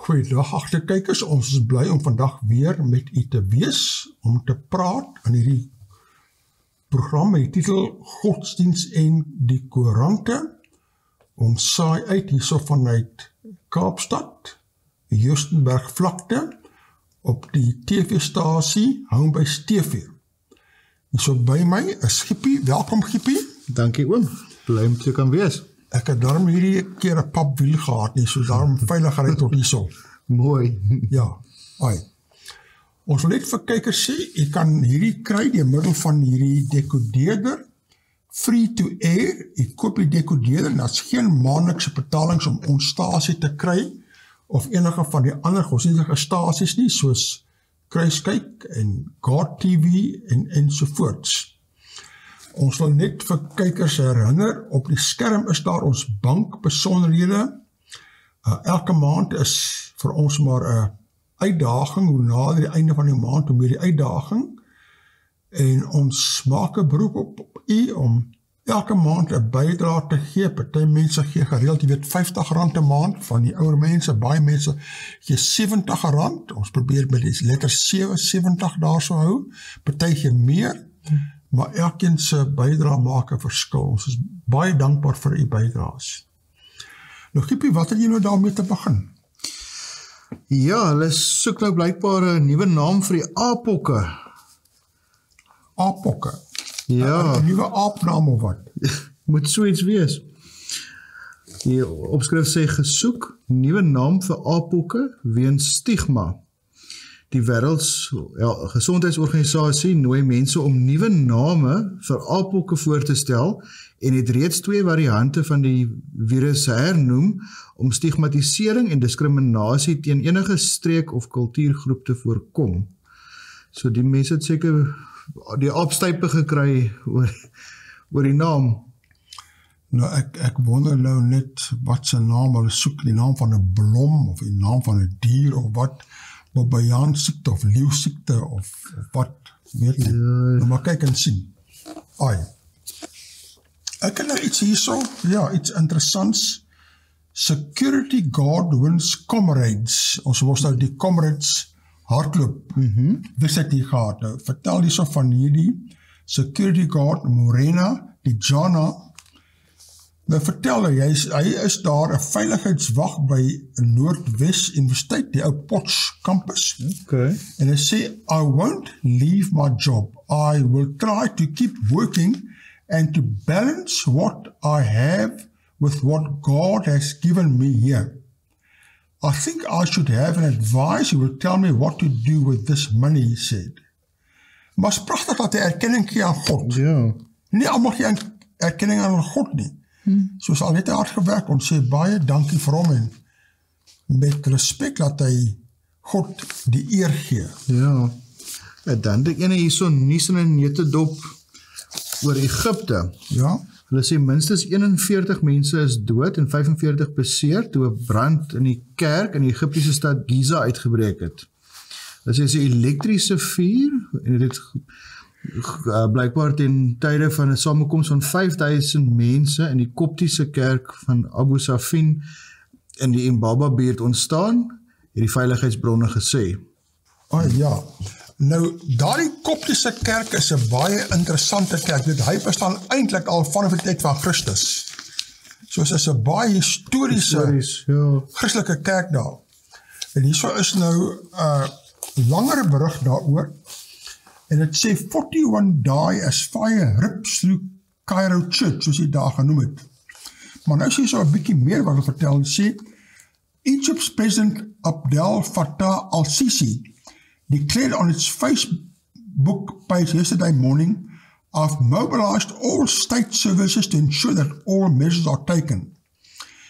Goeiedag agterkykers, ons is bly om vandag weer met u te wees, om te praat aan hierdie program met die titel Godsdiens en die Koerante. Ons saai uit hierso vanuit Kaapstad, Joostenberg vlakte, op die TV-stasie Homebase TV. Hierso by my is Gippie, welkom Gippie. Dankie oom, bly om te kan wees. Ek het daarom hierdie keer 'n papwiel gehad nie, so daarom veilig gery tot hierso. Mooi. Ja, ai. Ons wil net vir kykers sê, jy kan hierdie kry deur middel van hierdie dekodeerder, free to air, jy koop die dekodeerder, en daar's geen maandelikse betalings om ons stasie te kry, of enige van die ander godsdienstige stasies nie, soos Kruiskyk en God TV en ensovoorts. Ons wil net vir kykers herinner, op die skerm is daar ons bankbesonderhede. Elke maand is vir ons maar 'n uitdaging, hoe nader die einde van die maand, hoe meer die uitdaging. En ons maak 'n beroep op u om elke maand 'n bydrae te gee. Party mense gee gereeld, jy weet, R50 'n maand, van die ouer mense, baie mense gee R70. Ons probeer met die letter 70 daarso hou, party gee meer. Maar elkeen se bydrae maak 'n verskil. Ons is baie dankbaar vir u bydraes. Nou Gippie, wat het jy nou daarmee te begin? Ja, hulle soek nou blykbaar 'n nuwe naam vir die aapokke. Aapokke? Ja. 'n nuwe aapnaam of wat? Moet so iets wees. Die opskrif sê gesoek, nuwe naam vir aapokke weens stigma. Die Wêreldgesondheidsorganisasie nooi mense om nuwe name vir aapokke voor te stel en het reeds 2 variante van die virus hernoem om stigmatisering en diskriminasie teen enige streek of kultuurgroep te voorkom. So die mense het seker die aapstype gekry oor die naam. Nou ek wonder nou net wat se naam hulle soek, die naam van 'n blom of die naam van 'n dier of wat. Babiaan siekte of leeusiekte of wat, weet nie. Nou maar kyk en sien. Ai. Ek het nou iets hierso, ja, iets interessants. Security guard wins comrades. Ons was nou die comrades hardloop. Wist ek die gehad. Nou, vertel hierso van hierdie security guard Morena, die Jana. Nou vertel hy is daar 'n veiligheidswag by Noordwes Universiteit, die ou Potch campus. Okay. En hy sê, I won't leave my job. I will try to keep working and to balance what I have with what God has given me here. I think I should have an advisor who will tell me what to do with this money, he said. Maar is pragtig dat hy erkenning gee aan God. Ja. Nie almal gee erkenning aan God nie. Soos al het hy hard gewerk, ons sê baie dankie vir hom en met respek dat hy God die eer gee. Ja. En dan die ene hierso nuus in 'n neutedop oor Egipte. Ja. Hulle sê minstens 41 mense is dood en 45 beseer toe 'n brand in die kerk in die Egiptiese stad Giza uitgebreek het. Hulle sê 'n elektriese vuur en dit blykbaar ten tye van 'n samekoms van 5000 mense in die Koptiese kerk van Abu Safin in die Mbaba buurt ontstaan, het die veiligheidsbronne gesê. Ja, nou daardie Koptiese kerk is 'n baie interessante kerk. Hy bestaan eintlik al vanaf die tyd van Christus. Soos is 'n baie historiese Christelike kerk daar. En hierso is nou 'n langer berig daaroor. En het sê 41 die as fire rips through Cairo Church, soos hy daar genoem het. Maar nou sê so 'n bietjie meer wat hy vertel, sê, Egypt's President Abdel Fattah al-Sisi declared on its Facebook page yesterday morning, I've mobilized all state services to ensure that all measures are taken.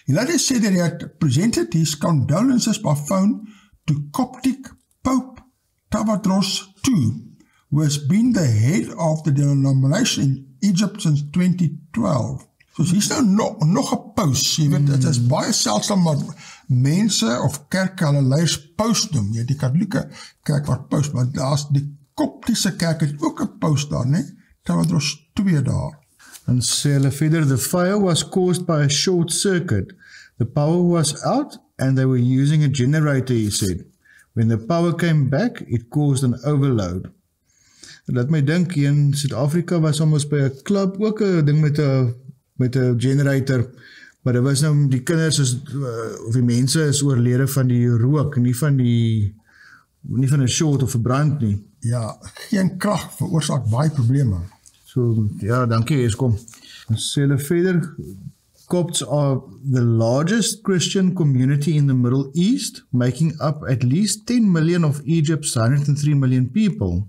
He later said that he had presented his condolences by phone to Coptic Pope Tawadros II, who has been the head of the denomination in Egypt since 2012. So hier's nou nog 'n paus, jy weet, dit is baie seldom maar mense of kerke hulle leiers paus noem, die katholieke kerk wat paus, maar daar's die Koptiese kerk het ook 'n paus daar, né? Tawadros II daar. En sê hulle verder, the fire was caused by a short circuit. The power was out and they were using a generator, he said. When the power came back, it caused an overload. Laat my dink, hier in Suid-Afrika was ons by 'n klub, ook 'n ding met 'n generator, maar dit was nou die kinders of die mense is oorlede van die rook, nie van 'n short of 'n brand nie. Ja, geen krag veroorsaak baie probleme. So, ja, dankie, Eskom. Sê hulle verder, Copts are the largest Christian community in the Middle East, making up at least 10 million of Egypt's 103 million people.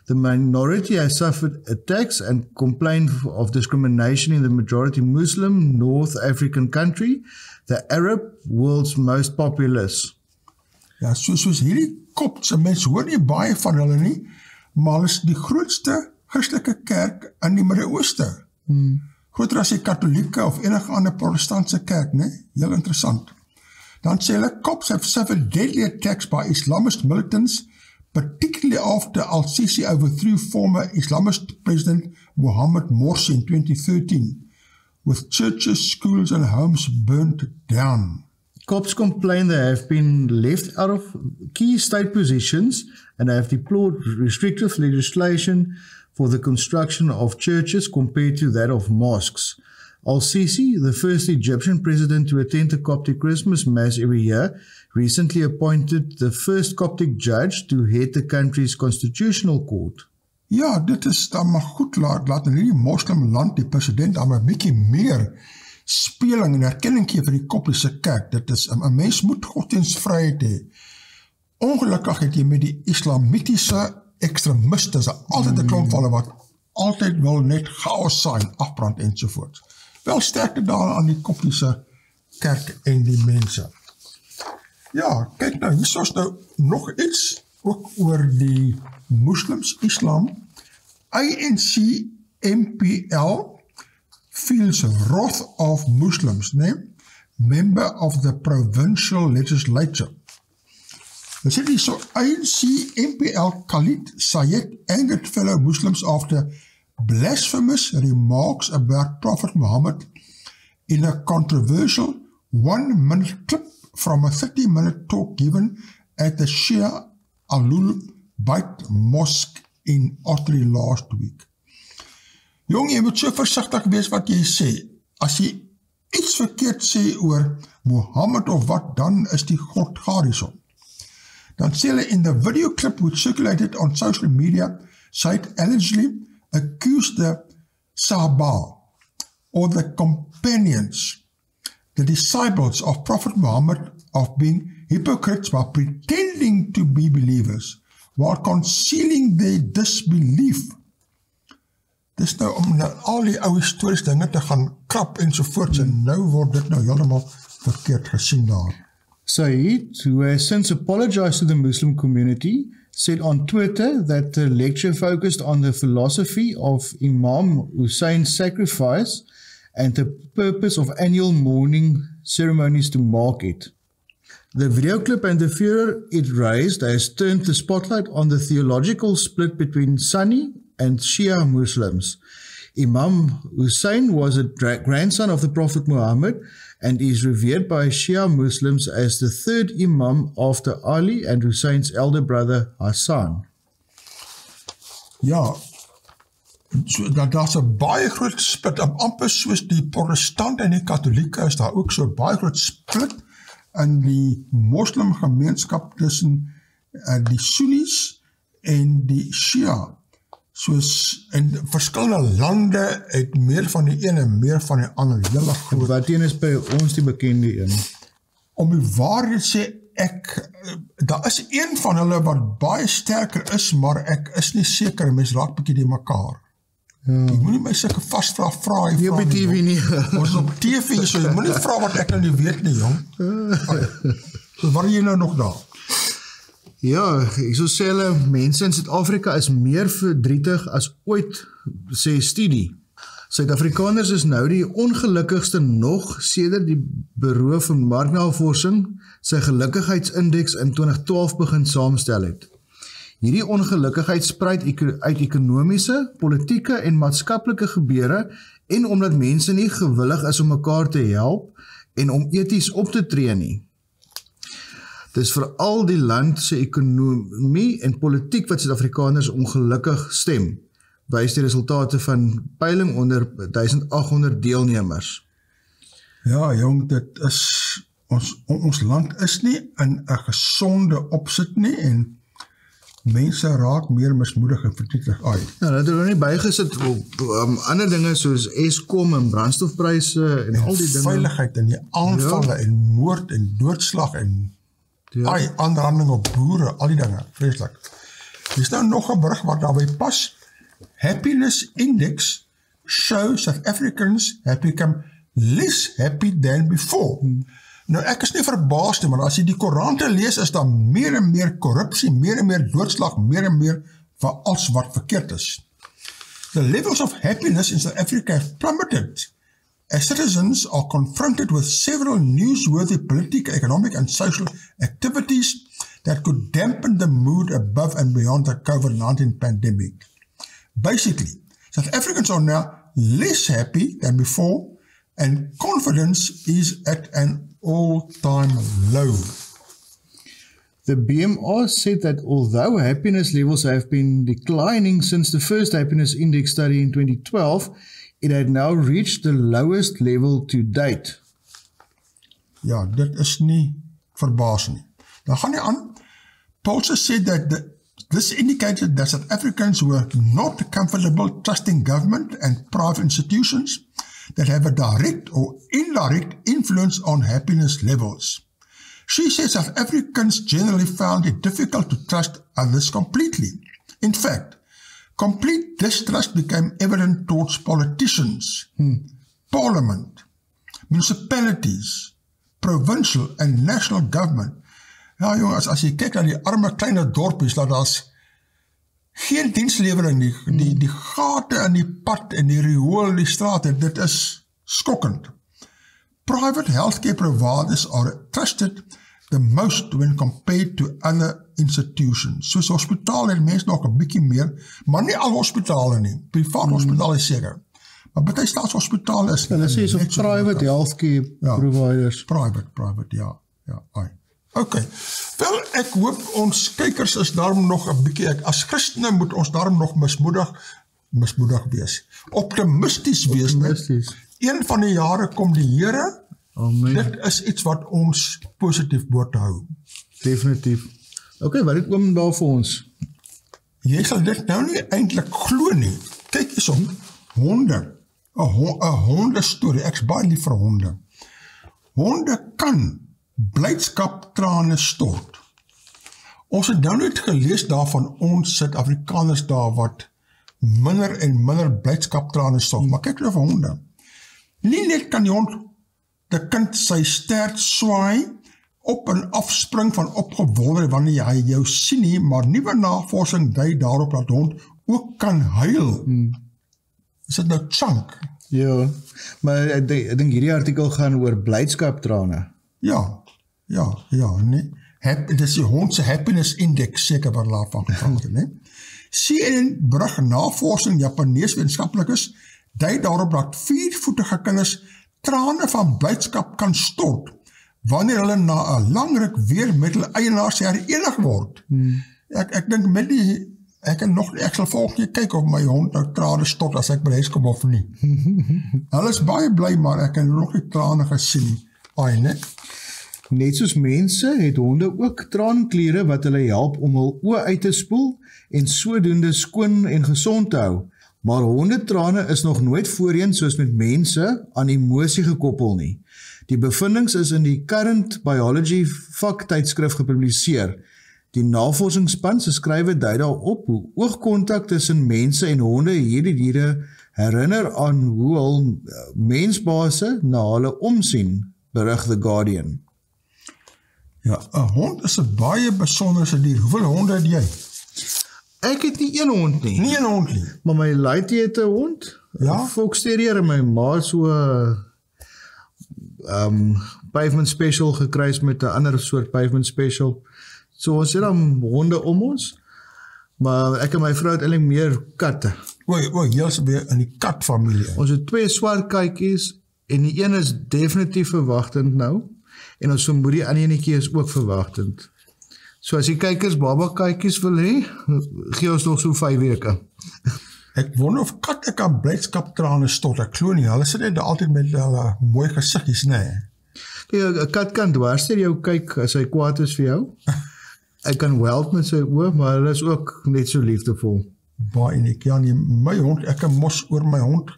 The minority has suffered attacks and complained of discrimination in the majority Muslim North African country, the Arab world's most populous. Ja, soos hierdie Koptse mense hoor nie baie van hulle nie, maar hulle is die grootste Christelike kerk in die Midde-Ooste. Groter as die Katholieke of enige ander protestantse kerk, ne? Heel interessant. Dan sê hulle, Copts have suffered deadly attacks by Islamist militants, particularly after Al-Sisi overthrew former Islamist President Mohammed Morsi in 2013, with churches, schools and homes burnt down. Copts complain they have been left out of key state positions and have deplored restrictive legislation for the construction of churches compared to that of mosques. Al-Sisi, the first Egyptian president to attend a Coptic Christmas Mass every year, recently appointed the first Coptic judge to head the country's constitutional court. Ja, dit is dan maar goed laat in hierdie moslimland die president dan 'n bietjie meer speling en erkenning gee vir die Koptiese kerk. Dit is 'n mens moet godsdienstvryheid hê. Ongelukkig het jy met die islamitiese ekstremiste, is altyd 'n klomp van hulle wat altyd wil net chaos saai, afbrand ensovoorts. Wel sterkte daar aan die Koptiese kerk en die mense. Ja, kyk nou, hier is nou nog iets ook oor die moslims, islam. ANC MPL feels wrath of Muslims, member of the provincial legislature. We said so ANC MPL Khalid Sayed angered fellow Muslims after blasphemous remarks about Prophet Muhammad in a controversial 1-minute clip from a 30-minute talk given at the Shia Alul Bait Mosque in Ottery last week. Jong, jy moet so versigtig wees wat jy sê. As jy iets verkeerd sê oor Muhammad of wat, dan is die God garison. Dan sê hulle, in the video clip which circulated on social media, Said allegedly accused the Sahaba, or the companions, the disciples of Prophet Muhammad, of being hypocrites by pretending to be believers, while concealing their disbelief. Dis nou om nou al die ou histories dinge te gaan krap ensovoorts, en nou word dit nou heeltemal verkeerd gesien daar. Said, who has since apologized to the Muslim community, said on Twitter that the lecture focused on the philosophy of Imam Hussein's sacrifice and the purpose of annual mourning ceremonies to mark it. The video clip and the furor it raised has turned the spotlight on the theological split between Sunni and Shia Muslims. Imam Hussein was a grandson of the Prophet Muhammad and is revered by Shia Muslims as the third Imam after Ali and Hussein's elder brother Hassan. Ja, so, daar's 'n baie groot split, amper soos die protestante en die katholieke is daar ook so baie groot split in die moslimgemeenskap tussen die Sunnis en die Shia. Soos in verskillende lande het meer van die een en meer van die ander, hele groot. Wat een is by ons die bekende een? Om die waarheid sê, daar is een van hulle wat baie sterker is, maar ek is nie seker, mens raak bietjie die mekaar. Ja. Jy moet nie my sulke vastvraag nie op die TV nie. Ons is op TV, so jy moet nie vra wat ek nou nie weet nie, jong. So waar jy nou nog daar? Ja, ek sou sê hulle, mense in Suid-Afrika is meer verdrietig as ooit, sê studie. Suid-Afrikaners is nou die ongelukkigste nog sedert die Bureau van Marknavorsing sy gelukkigheidsindeks in 2012 begin saamstel het. Hierdie ongelukkigheid spruit uit ekonomiese, politieke en maatskaplike gebeure en omdat mense nie gewillig is om mekaar te help en om eties op te tree nie. Dis veral die land se ekonomie en politiek wat Suid-Afrikaners ongelukkig stem, wys die resultate van peiling onder 1800 deelnemers. Ja, jong, dit is, ons land is nie in 'n gesonde opsit nie, en mense raak meer mismoedig en verdrietig uit. Ja, dat het nie bygesit op ander dinge soos Eskom en brandstofpryse en al die dinge. Veiligheid en die aanvalle en moord en doodslag en aanranding op boere, al die dinge, vreeslik. Hier is nou nog 'n berig wat daarby pas. Happiness Index shows that Africans have become less happy than before. Nou ek is nie verbaasd nie, maar as jy die Koerante lees, is daar meer en meer korrupsie, meer en meer doodslag, meer en meer van alles wat verkeerd is. The levels of happiness in South Africa have plummeted as citizens are confronted with several newsworthy political, economic and social activities that could dampen the mood above and beyond the COVID-19 pandemic. Basically, South Africans are now less happy than before, and confidence is at an all-time low. The BMR said that although happiness levels have been declining since the first happiness index study in 2012, it had now reached the lowest level to date. Ja, dit is nie verbaas nie. Dan gaan nie aan. Pulse said that this indicated that South Africans were not comfortable trusting government and private institutions that have a direct or indirect influence on happiness levels. She says South Africans generally found it difficult to trust others completely. In fact, complete distrust became evident towards politicians, parliament, municipalities, provincial and national government. Ja jongens, as jy kyk na die arme kleine dorpies, dat daar's geen dienslewering nie, die gate in die pad en die riool in die strate, dit is skokkend. Private healthcare providers are trusted the most when compared to other institutions. Soos hospitale het mense nog 'n bietjie meer, maar nie al hospitale nie. Private hospitale is seker. Maar baie staatshospitale is hulle sê so private healthcare providers. Private, ja. Ok, wel ek hoop ons kykers is daarom nog 'n bietjie, as Christene moet ons daarom nog mismoedig wees. Optimisties wees. Een van die jare kom die Here. Amen. Dit is iets wat ons positief moet hou. Definitief. Ok, wat het oom daar vir ons? Jy sal dit nou nie eintlik glo nie. Kyk hierso, honde. 'n honde storie. Ek's baie lief vir honde. Honde kan blydskaptrane stort. Ons het nou net gelees daarvan ons Suid-Afrikaners daar wat minder en minder blydskaptrane stort. Maar kyk nou vir honde. Nie net kan die hond die kind sy stert swaai, op en afspring van opgewonde wanneer hy jou sien nie, maar nuwe navorsing dui daarop dat hond ook kan huil. Is dit nou chunk? Ja, maar ek dink hierdie artikel gaan oor blydskaptrane. Ja, nee. Dit is die hond se happiness index seker wat laat van gepraat het, nee. CNN berig navorsing Japanees wetenskaplikes dui daarop dat 4-voetige kinders trane van blydskap kan stort wanneer hulle na 'n lang ruk weer met hulle eienaars herenig word. Ek dink met die ek sal volgende kyk of my hond nou trane stort as ek by huis kom of nie. Hulle is baie bly, maar ek het nog nie trane gesien nie. Nee. Net soos mense het honde ook traankliere wat hulle help om hul oë uit te spoel en sodoende skoon en gesond te hou. Maar hondetrane is nog nooit voorheen soos met mense aan emosie gekoppel nie. Die bevindings is in die Current Biology vaktydskrif gepubliseer. Die navorsingsspan se skrywe dui daarop hoe oogkontak tussen mense en honde hierdie diere herinner aan hoe hul mensbase na hulle omsien, berig The Guardian. Ja, 'n hond is 'n baie besondere dier. Hoeveel honde het jy? Ek het nie een hond nie. Nie een hond nie. Maar my laaitjie het 'n hond. Ja? Fox-terrier en my ma so pavement special gekruis met 'n ander soort pavement special. So ons het dan honde om ons. Maar ek en my vrou het eintlik meer katte. Jy is weer in die katfamilie. Ons het 2 swart katjies en die een is definitief verwagtend nou. en ons vermoed die ander enetjie is ook verwagtend. So as die kykers babakaaitjies wil hê, gee ons nog so 5 weke. Ek wonder of katte kan blydskaptrane stort, ek glo nie, hulle sit net altyd met hulle mooi gesiggies, nee. Kijk, 'n kat kan dwars deur jou kyk as hy kwaad is vir jou. Hy kan weld met sy oë, maar hulle is ook net so liefdevol. Baie uniek, ja nie, my hond, ek kan mos oor my hond,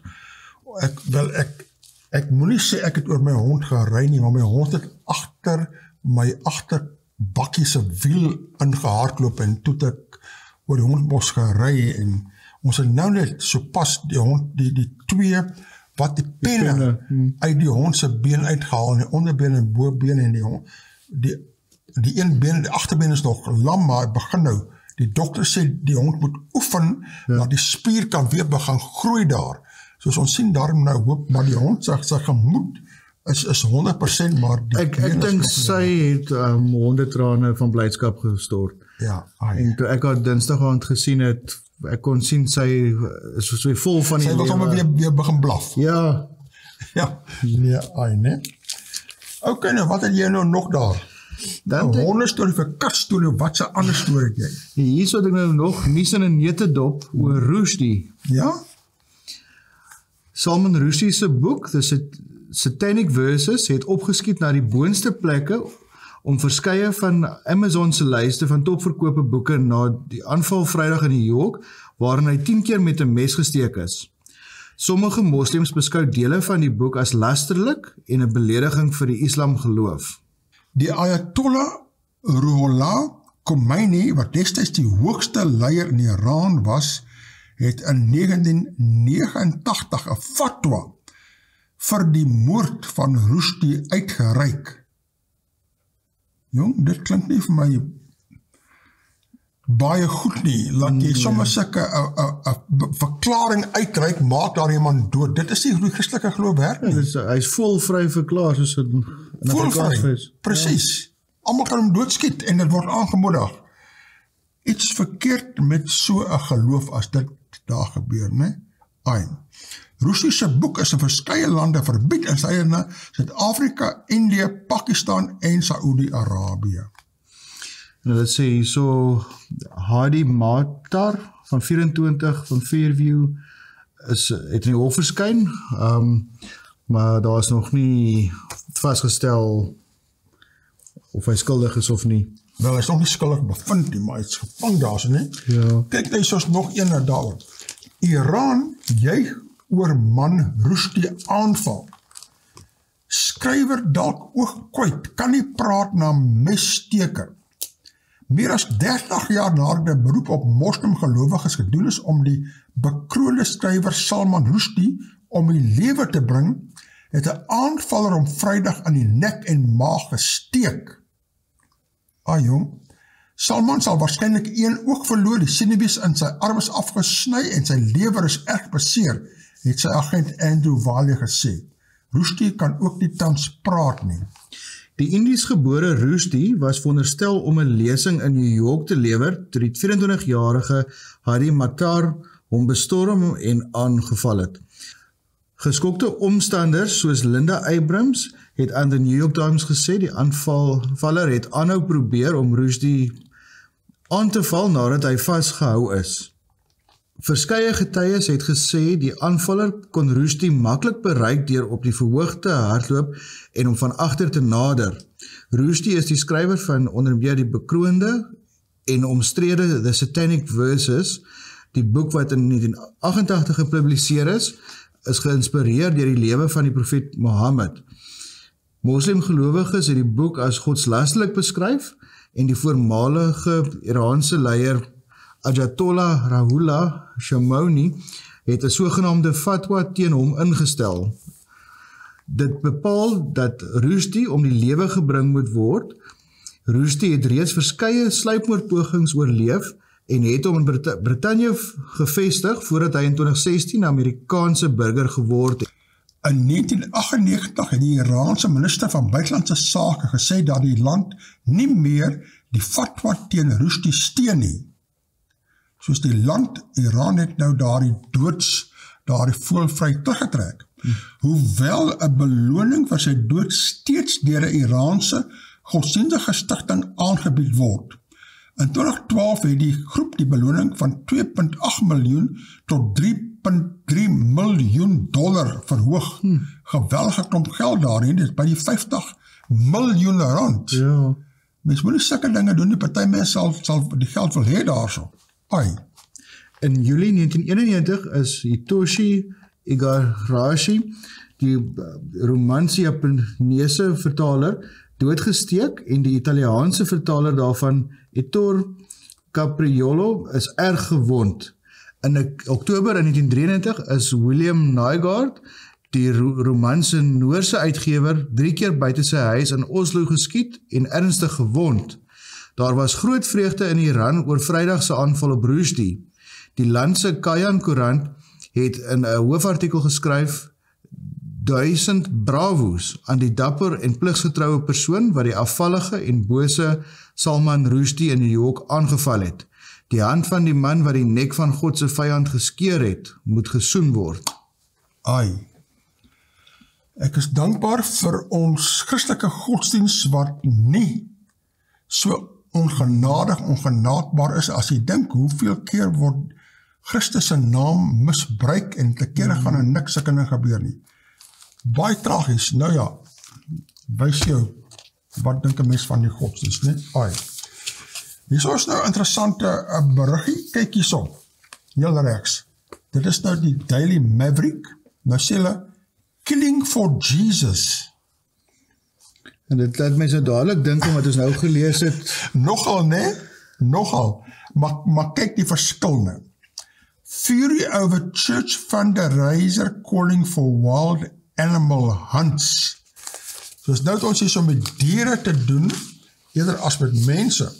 ek moet nie sê ek het oor my hond gery nie, maar my hond het agter my agterbakkie se wiel ingehardloop en toe het ek oor die hondbos gery en ons het nou net so pas die hond, die twee wat die penne uit die hond se been uitgehaal, en die onderbeen en bobeen en die een been, die agterbeen is nog lam, maar begin nou, die dokter sê die hond moet oefen, dat die spier kan weer begin groei daar, soos ons sien daarom nou hoop, maar die hond sy gemoed is 100%, maar ek dink sy het hondetrane van blydskap gestort. Ja, en toe ek haar Dinsdag aand gesien het, ek kon sien sy is so vol van die lewe. Sy wil sommer weer begin blaf. Ja. Ja, nee, nee. Ok, nou wat het jy nou nog daar? Honde storie vir kat storie, wat se ander storie het jy? Hier so het ek nou nog Nuus in 'n netedop oor Rushdie. Ja? Salman Rushdie se boek, The Satanic Verses, het opgeskiet na die boonste plekke om verskeie van Amazon se lyste van topverkope boeke na die aanval Vrydag in New York, waarin hy 10 keer met 'n mes gesteek is. Sommige moslems beskou dele van die boek as lasterlik en 'n belediging vir die Islam geloof. Die Ayatollah Ruhollah Khomeini, wat destyds die hoogste leier in Iran was, het in 1989 'n fatwa vir die moord van Rushdie uitgereik. Jong, dit klink nie vir my baie goed nie, laat jy sommer sulke 'n verklaring uitreik, maak daar iemand dood. Dit is nie hoe die Christelike geloof werk nie. Hy is volvry verklaar, soos in volvry, presies. Almal kan hom doodskiet en dit word aangemoedig. Iets verkeerd met so 'n geloof as dit daar gebeur, né? Rushdie se boek is in verskeie lande verbied, insluitende Suid-Afrika, Indië, Pakistan en Saoedi-Arabië. En hulle sê hierso, Hadi Matar van 24 van Fairview het in die hof verskyn, maar daar is nog nie vasgestel of hy skuldig is of nie. Wel, hy is nog nie skuldig bevind nie, maar hy is gevang daar, so nie? Ja. Kyk, hy is soos nog een daar. Iran juig oor man Rushdie aanval. Skrywer dalk oog kwyt, kan nie praat na messteker. Meer as 30 jaar nadat 'n beroep op moslimgelowiges gedoen is om die bekroonde skrywer Salman Rushdie om die lewe te bring, het 'n aanvaller hom Vrydag in die nek en maag gesteek. Jong, Salman sal waarskynlik een oog verloor, die sinewies in sy arm is afgesny en sy lewer is erg beseer, het sy agent Andrew Wale gesê. Rushdie kan ook nie tans praat nie. Die Indies gebore Rushdie was veronderstel om 'n lesing in New York te lewer, toe die 24-jarige Hadi Matar hom bestorm en aangeval het. Geskokte omstanders soos Linda Abrams het aan die New York Times gesê die aanvaller het aanhou probeer om Rushdie aan te val nadat hy vasgehou is. Verskeie getuies het gesê die aanvaller kon Rushdie maklik bereik deur op die verhoog te hardloop en hom van agter te nader. Rushdie is die skrywer van onder meer die bekroonde en omstrede The Satanic Verses, die boek wat in 1988 gepubliseer is geïnspireer deur die lewe van die profeet Mohammed. Moslimgelowiges het die boek as godslasterlik beskryf en die voormalige Iraanse leier Ayatollah Ruhollah Khomeini het 'n sogenaamde fatwa teen hom ingestel. Dit bepaal dat Rushdie om die lewe gebring moet word. Rushdie het reeds verskeie sluipmoordpogings oorleef en het hom in Brittanje gevestig voordat hy in 2016 Amerikaanse burger geword het. In 1998 het die Iraanse minister van buitelandse sake gesê dat die land nie meer die fatwa teen Rushdie steun nie. Soos die land, Iran het nou daardie voelvry teruggetrek. hoewel 'n beloning vir sy dood steeds deur 'n Iraanse godsdienstige stigting aangebied word. In 2012 het die groep die beloning van 2,8 miljoen tot 3,3 miljoen dollar verhoog. Geweldige klomp geld daarin, dit is by die 50 miljoen rand. Ja. Mens moet nie sulke dinge doen, die party mens sal die geld wil hê daarso. Ai. In Julie 1991 is Hitoshi Igarashi, die Romanse-Japanese vertaler, doodgesteek en die Italiaanse vertaler daarvan, Ettore Capriolo, is erg gewond. In Oktober 1993 is William Nygaard, die Romanse Noorse uitgewer, 3 keer buite sy huis in Oslo geskiet en ernstig gewond. Daar was groot vreugde in Iran oor Vrydag se aanval op Rushdie. Die land se Koerante het in 'n hoofartikel geskryf 1000 bravo's aan die dapper en pligsgetroue persoon wat die afvallige en bose Salman Rushdie in New York aangeval het. Die hand van die man wat die nek van God se vyand geskeur het, moet gesoen word. Ai. Ek is dankbaar vir ons Christelike godsdiens wat nie so ongenaakbaar is as jy dink hoeveel keer word Christus se naam misbruik en te kere gaan en niks sulke ding gebeur nie. Baie tragies, nou ja, wys jou, wat dink 'n mens van die godsdiens, nie? Ai. Hier is nou interessante beriggie, kyk hierso, heel regs. Dit is nou die Daily Maverick, nou sê hulle, killing for Jesus. En dit laat my so dadelik dink om wat ons nou gelees het. Nogal, nee? Nogal. Maar kyk die verskil nou. Fury over church fundraiser calling for wild animal hunts. Soos nou het ons hier so met diere te doen, eerder as met mense.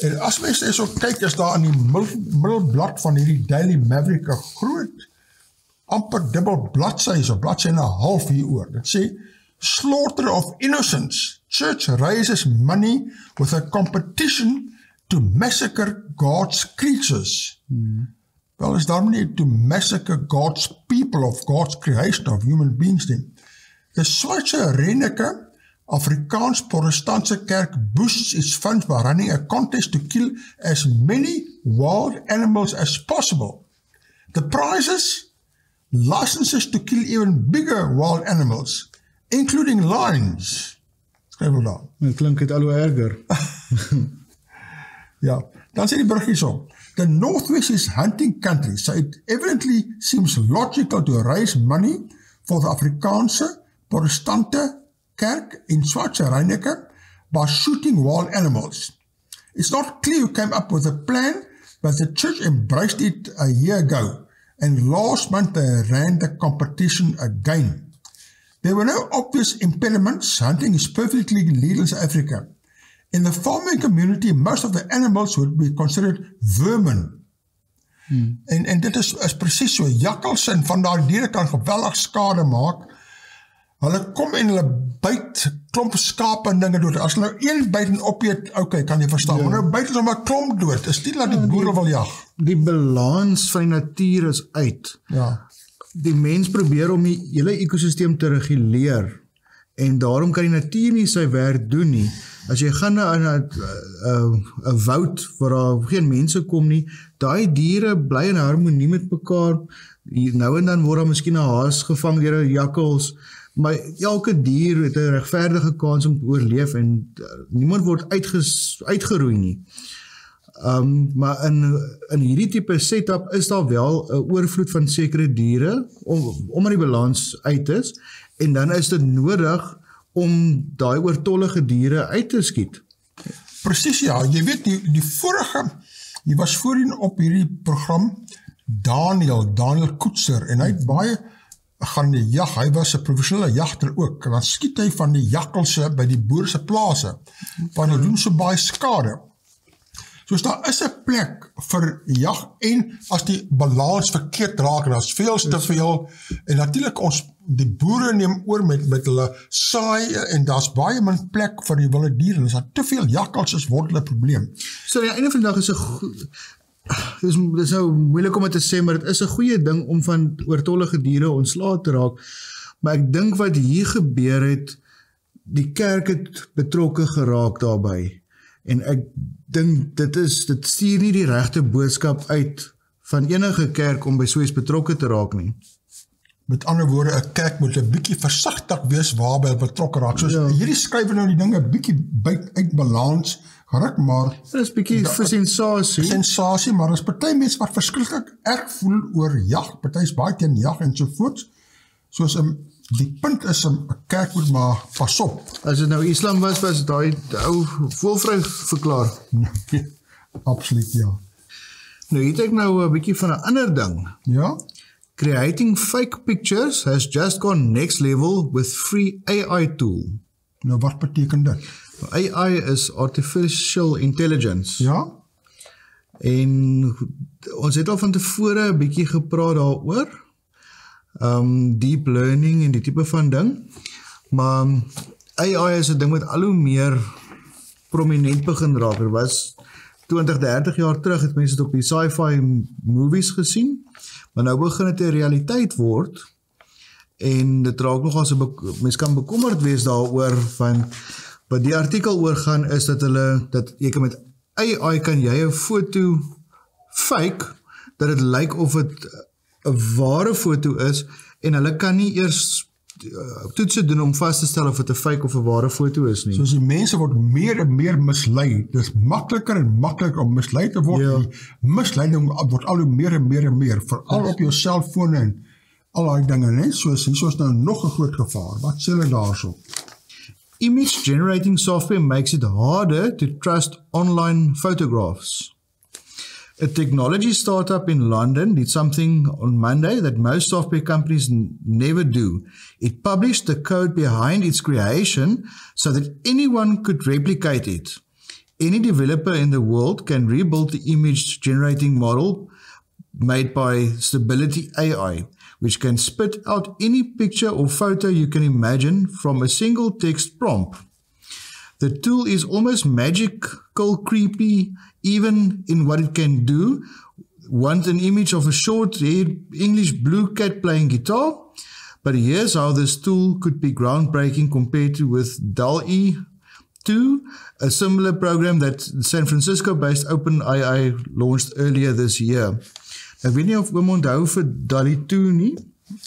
En as mense so kyk, is daar in die middelblad van hierdie Daily Maverick 'n groot, amper dubbel bladsy, so bladsy en 'n half hieroor. Dit sê, slaughter of innocents. Church raises money with a competition to massacre God's creatures. Wel, is daarom nie to massacre God's people of God's creation of human beings nie. Die Swartse Reneke Afrikaans Protestantse Kerk boosts its funds by running a contest to kill as many wild animals as possible. The prizes, licenses to kill even bigger wild animals, including lions. Skryf wel daar. Dit klink het al hoe erger. Ja, dan sê die burg hierso. The Northwest is hunting country, so it evidently seems logical to raise money for the Afrikaanse Protestante Kerk in Swartse Reneke by shooting wild animals. It's not clear who came up with the plan, but the church embraced it a year ago, and last month they ran the competition again. There were no obvious impediments. Hunting is perfectly legal in South Africa. In the farming community, most of the animals would be considered vermin. En dit is presies so, jakkals en van daai diere kan geweldig skade maak. Hulle kom en hulle byt klomp skape en dinge dood. As hulle nou een byt en opeet, okay, kan jy verstaan. Ja. Maar nou byt hulle maar klomp dood. Is nie dat die boere wil jag. Die balans van die natuur is uit. Ja. Die mens probeer om die hele ekosisteem te reguleer. En daarom kan die natuur nie sy werk doen nie. As jy gaan na 'n woud waar daar geen mense kom nie, daai diere bly in harmonie met mekaar. Nou en dan word daar miskien 'n haas gevang deur 'n jakkals, maar elke dier het 'n regverdige kans om te oorleef en niemand word uitgeroei nie. Maar in hierdie tipe setup is daar wel 'n oorvloed van sekere diere omdat die balans uit is, en dan is dit nodig om daai oortollige diere uit te skiet. Presies, ja. Jy weet, die vorige, jy was voorheen op hierdie program, Daniel Koetser, en hy het baie gaan die jag, hy was 'n professionele jagter ook, en dan skiet hy van die jakkalse by die boerse plase, want hulle doen so baie skade. Soos daar is 'n plek vir jag, en as die balans verkeerd raak, en as veel te veel, en natuurlik die boere neem oor met hulle saai, en daar's baie min plek vir die wilde diere, en as daar te veel jakkals is, word hulle 'n probleem. So aan die einde van die dag is Dis nou moeilik om dit te sê, maar dit is 'n goeie ding om van oortollige diere ontslae te raak. Maar ek dink wat hier gebeur het, die kerk het betrokke geraak daarbey. En ek dink dit stuur nie die regte boodskap uit van enige kerk om by so iets betrokke te raak nie. Met ander woorde, 'n kerk moet 'n bietjie versigtig wees waarby hy betrokke raak. Soos hierdie skryf nou die dinge bietjie uit balans geruk, maar dit is bietjie vir sensasie. Sensasie, maar is party mense wat verskriklik erg voel oor jag. Party is baie teen jag en so voort. Soos die punt is 'n kerk moet maar pas op. As dit nou Islam was daai ou voelvry verklaar. Absoluut, ja. Nou hier het ek nou 'n bietjie van 'n ander ding. Ja? Creating fake pictures has just gone next level with free AI tool. Nou wat beteken dit? AI is artificial intelligence. Ja? En ons het al van tevore 'n bietjie gepraat daaroor. Deep learning en die tipe van ding. Maar AI is 'n ding wat al hoe meer prominent begin raak. Er was 20, 30 jaar terug het mense dit op die sci-fi movies gesien. Maar nou begin dit 'n realiteit word en dit raak nogal so mens kan bekommerd wees daaroor van wat die artikel oor gaan is dat jy kan met AI kan jy 'n foto fake dat dit lyk of dit 'n ware foto is en hulle kan nie eers toetse doen om vas te stel of dit 'n fake of 'n ware foto is nie. Soos die mense word meer en meer mislei. Dit is makliker en makliker om mislei te word. Die misleiding word al hoe meer en meer en meer, veral op jou selfoon en al daai dinge, né? Soos hier is nou nog 'n groot gevaar. Wat sê hulle daarso? Image generating software makes it harder to trust online photographs. A technology startup in London did something on Monday that most software companies never do. It published the code behind its creation so that anyone could replicate it. Any developer in the world can rebuild the image generating model made by Stability AI, which can spit out any picture or photo you can imagine from a single text prompt. The tool is almost magical, creepy, even in what it can do. Want an image of a short-haired English blue cat playing guitar? But here's how this tool could be groundbreaking compared to with DALL-E 2, a similar program that San Francisco-based OpenAI launched earlier this year. Ek weet nie of oom onthou vir DALL-E 2 nie.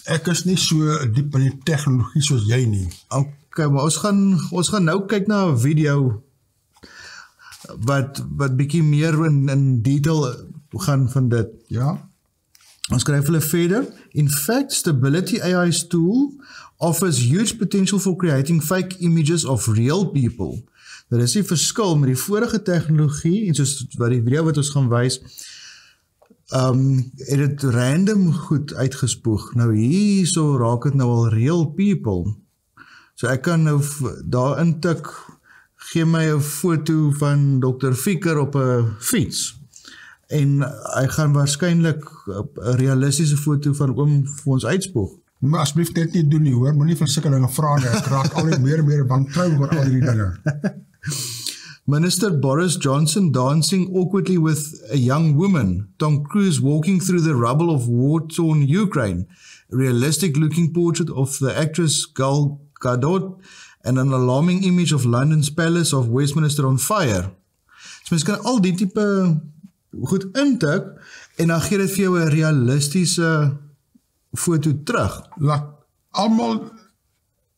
Ek is nie so diep in die tegnologie soos jy nie. Okay, maar ons gaan nou kyk na 'n video wat bietjie meer in detail gaan van dit. Ja. Ons skryf hulle verder. In fact, Stability AI's tool offers huge potential for creating fake images of real people. Daar is die verskil met die vorige tegnologie en soos wat die video wat ons gaan wys, het het random goed uitgespoeg. Nou hierso raak het nou al real people. So ek kan nou daar intik, gee my 'n foto van Dr. Ficker op 'n fiets. En hy gaan waarskynlik 'n realistiese foto van oom vir ons uitspoeg. Maar asseblief net nie doen nie, hoor. Moenie vir sulke dinge vra nie. Ek raak al meer en meer wantrou oor al hierdie dinge. Minister Boris Johnson dancing awkwardly with a young woman. Tom Cruise walking through the rubble of war-torn Ukraine. A realistic-looking portrait of the actress Gal Gadot and an alarming image of London's Palace of Westminster on fire. So mens kan al die tipe goed intik en dan gee dit vir jou 'n realistiese foto terug. Laat almal,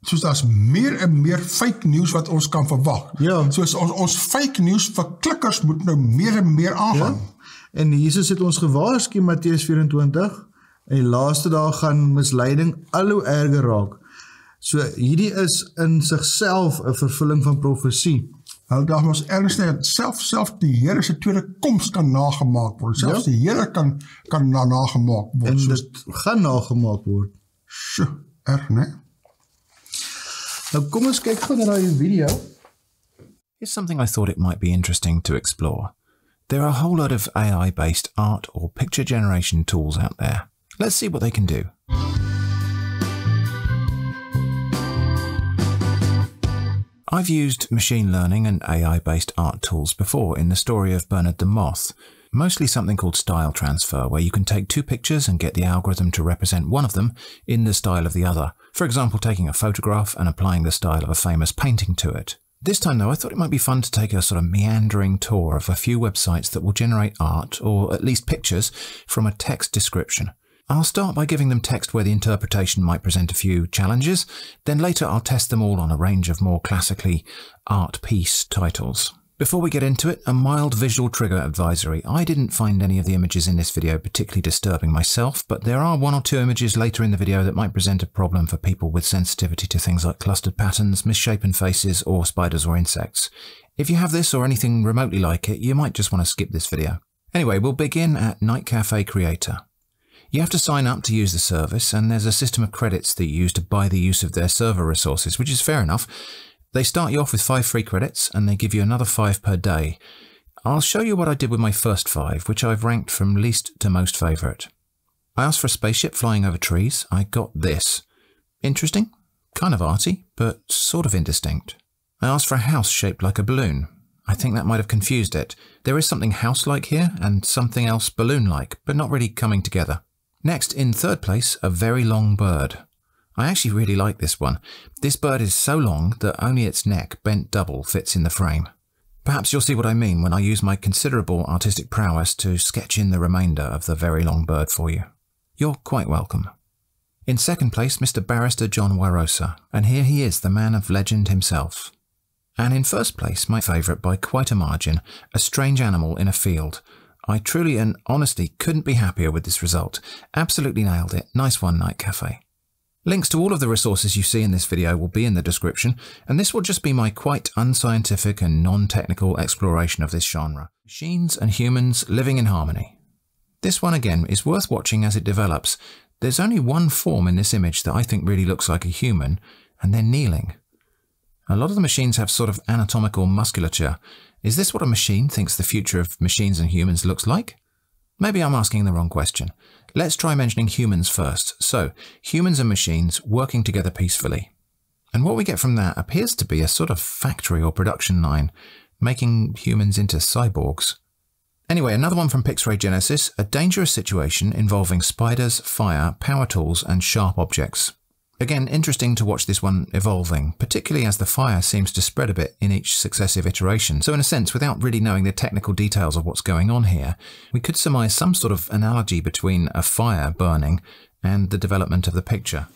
soos daar's meer en meer fake news wat ons kan verwag. Ja. Soos ons fake news vir klikkers moet nou meer en meer aangaan. Ja. En Jesus het ons gewaarsku Matteus 24, en die laaste dae gaan misleiding al hoe erger raak. So hierdie is in sigself 'n vervulling van profesie. Hulle daag ons ernstig, self die Here se tweede koms kan nagemaak word. Selfs die Here kan nagemaak word. En dit gaan nagemaak word. Sjoe, erg, né? Nou kom ons kyk gou na daai video. Here's something I thought it might be interesting to explore. There are a whole lot of AI-based art or picture generation tools out there. Let's see what they can do. I've used machine learning and AI-based art tools before in the story of Bernhard the Moth. mostly something called style transfer, where you can take two pictures and get the algorithm to represent one of them in the style of the other. For example, taking a photograph and applying the style of a famous painting to it. This time though, I thought it might be fun to take a sort of meandering tour of a few websites that will generate art, or at least pictures, from a text description. I'll start by giving them text where the interpretation might present a few challenges, then later I'll test them all on a range of more classically art piece titles. Before we get into it, a mild visual trigger advisory. I didn't find any of the images in this video particularly disturbing myself, but there are one or two images later in the video that might present a problem for people with sensitivity to things like clustered patterns, misshapen faces, or spiders or insects. If you have this or anything remotely like it, you might just want to skip this video. Anyway, we'll begin at Night Cafe Creator. You have to sign up to use the service, and there's a system of credits that you use to buy the use of their server resources, which is fair enough. They start you off with 5 free credits, and they give you another 5 per day. I'll show you what I did with my first 5, which I've ranked from least to most favourite. I asked for a spaceship flying over trees. I got this. Interesting, kind of arty, but sort of indistinct. I asked for a house shaped like a balloon. I think that might have confused it. There is something house-like here, and something else balloon-like, but not really coming together. Next, in third place, a very long bird. I actually really like this one. This bird is so long that only its neck, bent double, fits in the frame. Perhaps you'll see what I mean when I use my considerable artistic prowess to sketch in the remainder of the very long bird for you. You're quite welcome. In second place, Mr. Barrister John Warosa, and here he is, the man of legend himself. And in first place, my favourite by quite a margin, a strange animal in a field. I truly and honestly couldn't be happier with this result. Absolutely nailed it. Nice one, Night Cafe. Links to all of the resources you see in this video will be in the description, and this will just be my quite unscientific and non-technical exploration of this genre. Machines and humans living in harmony. This one again is worth watching as it develops. There's only one form in this image that I think really looks like a human, and they're kneeling. A lot of the machines have sort of anatomical musculature. Is this what a machine thinks the future of machines and humans looks like? Maybe I'm asking the wrong question. Let's try mentioning humans first. So, humans and machines working together peacefully. And what we get from that appears to be a sort of factory or production line, making humans into cyborgs. Anyway, another one from Pixray Genesis, a dangerous situation involving spiders, fire, power tools, and sharp objects. Again, interesting to watch this one evolving, particularly as the fire seems to spread a bit in each successive iteration. So in a sense, without really knowing the technical details of what's going on here, we could surmise some sort of analogy between a fire burning and the development of the picture.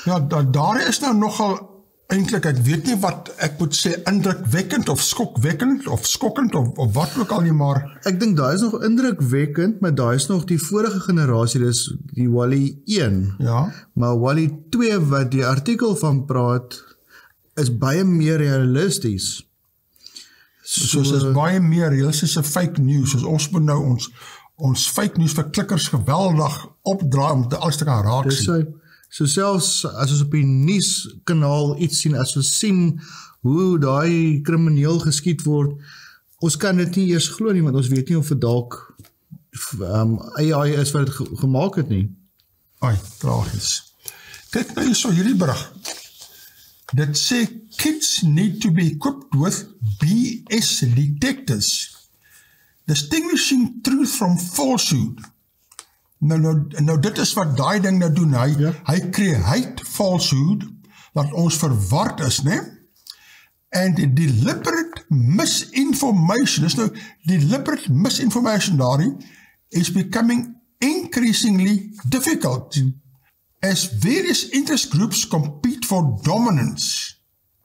Ja, daar is nou nogal eintlik, ek weet nie wat ek moet sê, indrukwekkend of skokwekkend of skokkend of wat ook al nie, maar ek dink daai is nog indrukwekkend, maar daai is nog die vorige generasie, dis die WALL-E 1. ja, Maar WALL-E 2 wat die artikel van praat is baie meer realisties. soos is baie meer realistische fake news, soos ons moet nou ons fake news vir klikkers geweldig opdraai om dit alles te kan raak sien. So selfs as ons op die nuus kanaal iets sien, as ons sien hoe daai krimineel geskiet word, ons kan dit nie eers glo nie, want ons weet nie of dit dalk AI is wat dit gemaak het nie. Ai, tragies. Kyk nou hier so hierdie berig. Dit sê kids need to be equipped with BS detectors, distinguishing truth from falsehood. Nou dit is wat daai ding nou doen, hy create falsehood, dat ons verward is, ne? And deliberate misinformation, is nou deliberate misinformation daarin, is becoming increasingly difficult, as various interest groups compete for dominance.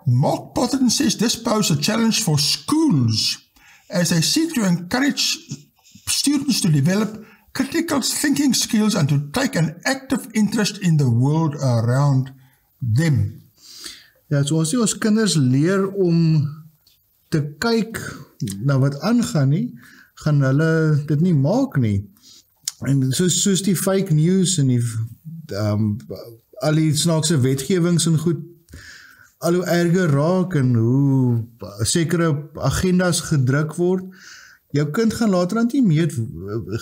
Mark Potterton says this poses a challenge for schools, as they seek to encourage students to develop critical thinking skills and to take an active interest in the world around them. Ja, so ons sê ons kinders leer om te kyk na wat aangaan nie, gaan hulle dit nie maak nie. En soos die fake news en die al die snaakse wetgewings en goed, al hoe erger raak en hoe sekere agendas gedruk word, jou kind gaan laterand nie meer,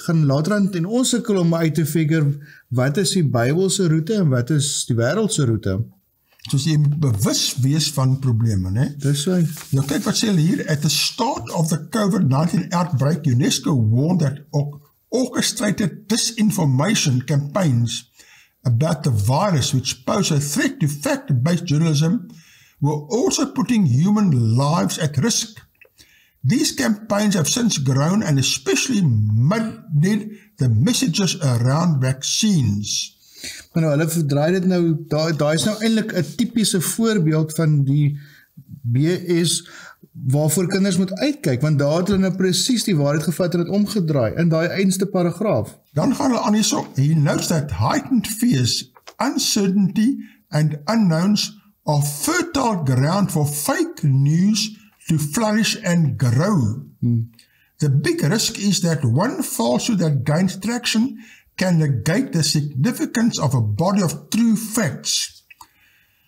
gaan laterand en ons sukkel om uit te figure wat is die Bybelse roete en wat is die wêreldse roete. soos jy moet bewus wees van probleme, né? Dis so. Nou kyk wat sê hulle hier, at the start of the COVID-19 outbreak, UNESCO warned that orchestrated disinformation campaigns about the virus, which pose a threat to fact-based journalism, were also putting human lives at risk. These campaigns have since grown and especially muddied the messages around vaccines. Maar nou, hulle verdraai dit nou, daar is nou eintlik 'n tipiese voorbeeld van die BS waarvoor kinders moet uitkyk, want daar het hulle nou presies die waarheid gevat en het omgedraai in daai einste paragraaf. Dan gaan hulle aan hierso, he notes that heightened fears, uncertainty and unknowns are fertile ground for fake news to flourish and grow. The big risk is that one falsehood that gains traction can negate the significance of a body of true facts.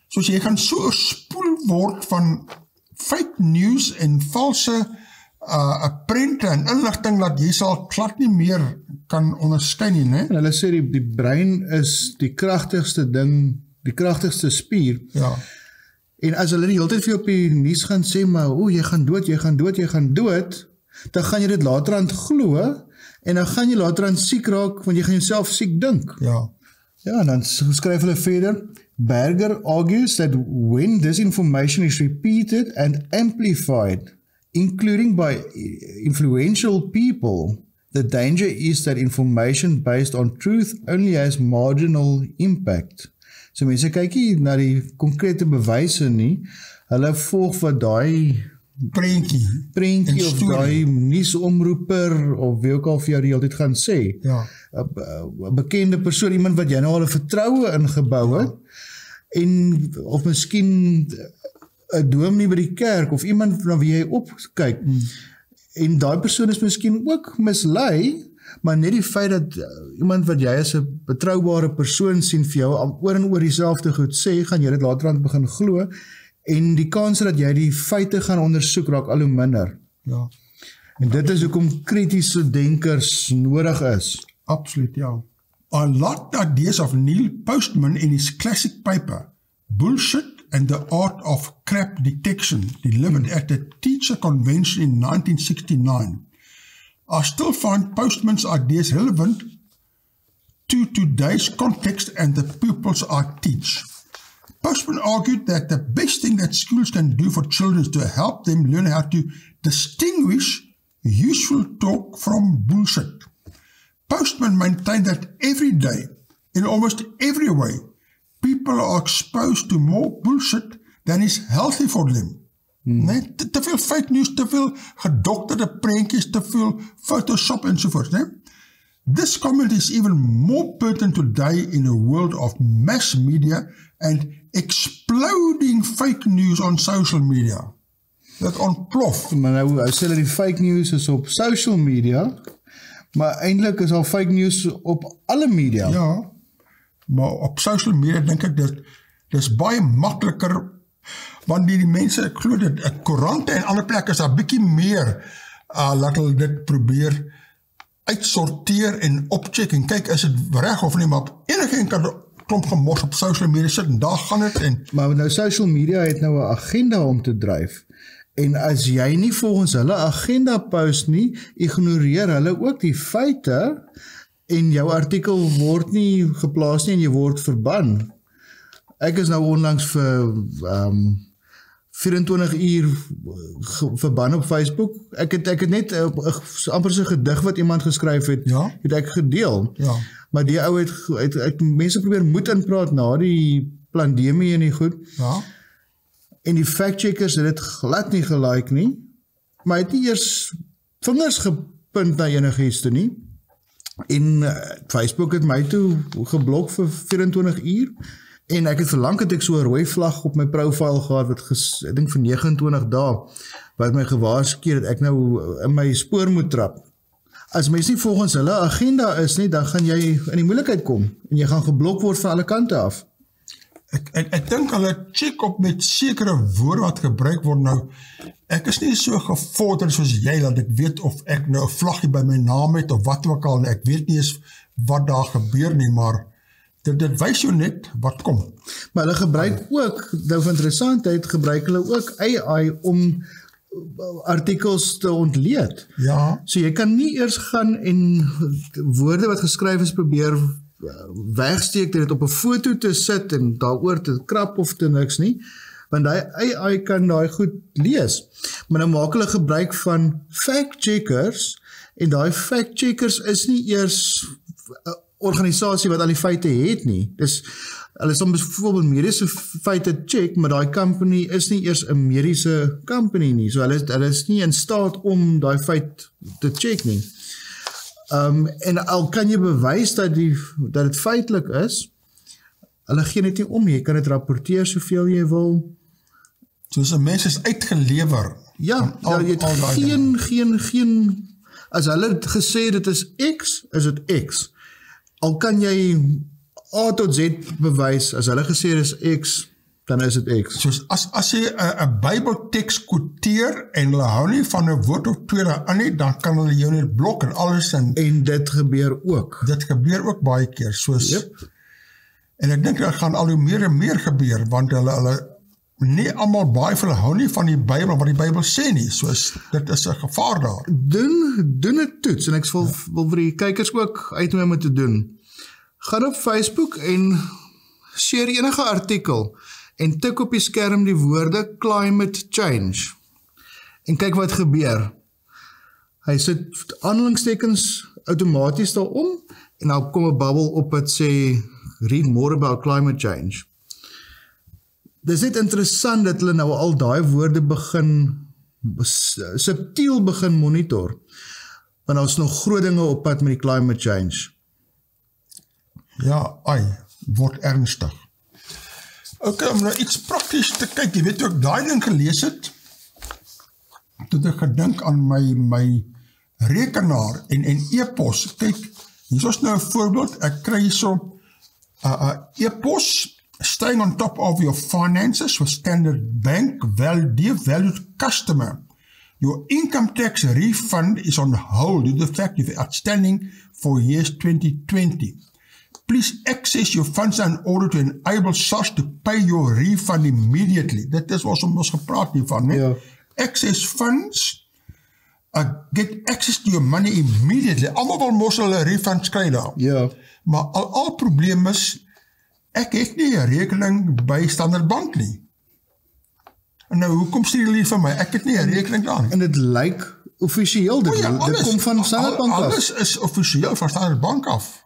Soos jy gaan so oorspoel word van fake news en valse prente en inligting dat jy sal glad nie meer kan onderskei nie, né? En hulle sê die brein is die kragtigste ding, die kragtigste spier. Ja. En as hulle die hele tyd vir jou op die nuus gaan sê, maar jy gaan dood, jy gaan dood, jy gaan dood, dan gaan jy dit later aan glo, en dan gaan jy later aan siek raak, want jy gaan jouself siek dink. Ja. Ja, en dan skryf hulle verder, Berger argues that when this information is repeated and amplified, including by influential people, the danger is that information based on truth only has marginal impact. So mense kyk nie na die konkrete bewyse nie, hulle volg wat daai prentjie of daai nuusomroeper of wie ook al vir jou die hele tyd gaan sê. Ja. 'n bekende persoon, iemand wat jy nou al 'n vertroue ingebou het, en of miskien 'n dominee by die kerk of iemand na wie jy opkyk. En daai persoon is miskien ook mislei, maar net die feit dat iemand wat jy as 'n betroubare persoon sien vir jou al oor en oor dieselfde goed sê, gaan jy dit later aan begin glo, en die kans dat jy die feite gaan ondersoek raak al hoe minder. Ja. En dit is hoekom kritiese denkers nodig is. Absoluut, ja. I like the ideas of Neil Postman in his classic paper, Bullshit and the Art of Crap Detection, delivered at the Teacher Convention in 1969. I still find Postman's ideas relevant to today's context and the pupils I teach. Postman argued that the best thing that schools can do for children is to help them learn how to distinguish useful talk from bullshit. Postman maintained that every day, in almost every way, people are exposed to more bullshit than is healthy for them. Nee, te veel fake news, te veel gedokterde prentjies, te veel Photoshop enzovoort. Nee? This comment is even more pertinent today in a world of mass media and exploding fake news on social media. Dat ontplof. Maar nou sê hulle die fake news is op social media, maar eintlik is al fake news op alle media. Ja, maar op social media dink ek dit is baie makliker, want die mense, ek glo dit, Koerante en ander plekke is daar bietjie meer, laat hulle dit probeer uitsorteer en opcheck en kyk, is dit reg of nie, maar enige kan klomp gemors op social media sit en daar gaan het. En maar nou social media het nou 'n agenda om te dryf. En as jy nie volgens hulle agenda post nie, ignoreer hulle ook die feite en jou artikel word nie geplaas nie en jy word verban. Ek is nou onlangs vir 24 uur verban op Facebook. Ek het net amper so 'n gedig wat iemand geskryf het, ja? Het ek gedeel. Ja. Maar die ou het mense probeer moed inpraat na die pandemie en die goed. Ja. En die fact-checkers het dit glad nie gelike nie, maar het nie eers vingers gepunt na enigiets toe nie. En Facebook het my toe geblok vir 24 uur, en ek het verlang het ek so 'n rooi vlag op my profile gehad, wat ek dink vir 29 dae, wat my gewaarsku dat ek nou in my spoor moet trap. As mens nie volgens hulle agenda is nie, dan gaan jy in die moeilikheid kom, en jy gaan geblok word van alle kante af. Ek dink hulle check op met sekere woorde wat gebruik word nou. Ek is nie so gevorderd soos jy, dat ek weet of ek nou 'n vlaggie by my naam het, of wat ook al, ek weet nie eens wat daar gebeur nie, maar Dit wys jou net wat kom. Maar hulle gebruik ook, nou van interessantheid, gebruik hulle ook AI om artikels te ontleed. Ja. So jy kan nie eers gaan en woorde wat geskryf is probeer wegsteek, dit op 'n foto te sit en daaroor te krap of te niks nie, want die AI kan daai goed lees. Maar nou maak hulle gebruik van fact-checkers, en daai fact-checkers is nie eers 'n organisasie wat al die feite het nie. Dis, hulle sal byvoorbeeld mediese feite check, maar daai company is nie eers 'n mediese company nie, so hulle is nie in staat om daai feit te check nie. En al kan jy bewys dat dit feitelik is, hulle gee dit nie om nie, jy kan dit rapporteer soveel jy wil. Soos 'n mens is uitgelewer. Ja, jy het geen, as hulle het gesê dit is X, is dit X. Al kan jy A tot Z bewys, as hulle gesê dit is X, dan is dit X. Soos as jy 'n Bybeltekst quoteer en hulle hou nie van 'n woord of twee daarin nie, dan kan hulle jou net blok en alles. En dit gebeur ook. Dit gebeur ook baie keer, soos. Yep. En ek dink dit gaan al hoe meer en meer gebeur, want hulle nie almal baie van hulle hou nie van die Bybel, wat die Bybel sê nie, soos dit is 'n gevaar daar. Doen 'n toets, en ek wil vir die kykers ook uitnooi om te doen. Gaan op Facebook en share enige artikel en tik op die skerm die woorde climate change en kyk wat gebeur. Hy sit aanhalingstekens outomaties daarom en dan kom 'n bubble op wat sê read more about climate change. Dis net interessant dat hulle nou al daai woorde subtiel begin monitor, want ons nog groot dinge op pad met die climate change. Ja, word ernstig. Ok, om nou iets prakties te kyk, jy weet toe ek daai ding gelees het, toe ek gedink aan my rekenaar en e-pos. Kyk, hier is nou 'n voorbeeld, ek kry hierso e-pos, staying on top of your finances with Standard Bank, valued customer. Your income tax refund is on hold due to the fact you're outstanding for years 2020. Please access your funds in order to enable SARS to pay your refund immediately. Dit is wat ons gepraat hiervan, né? Ja. Access funds, get access to your money immediately. Almal wil mos hulle refunds kry daar. Ja. Maar al probleem is, ek het nie 'n rekening by Standard Bank nie. En nou, hoekom stuur julle vir my? Ek het nie 'n rekening daar nie. En dit lyk offisieel, dit kom van Standard Bank af. Alles is offisieel van Standard Bank af.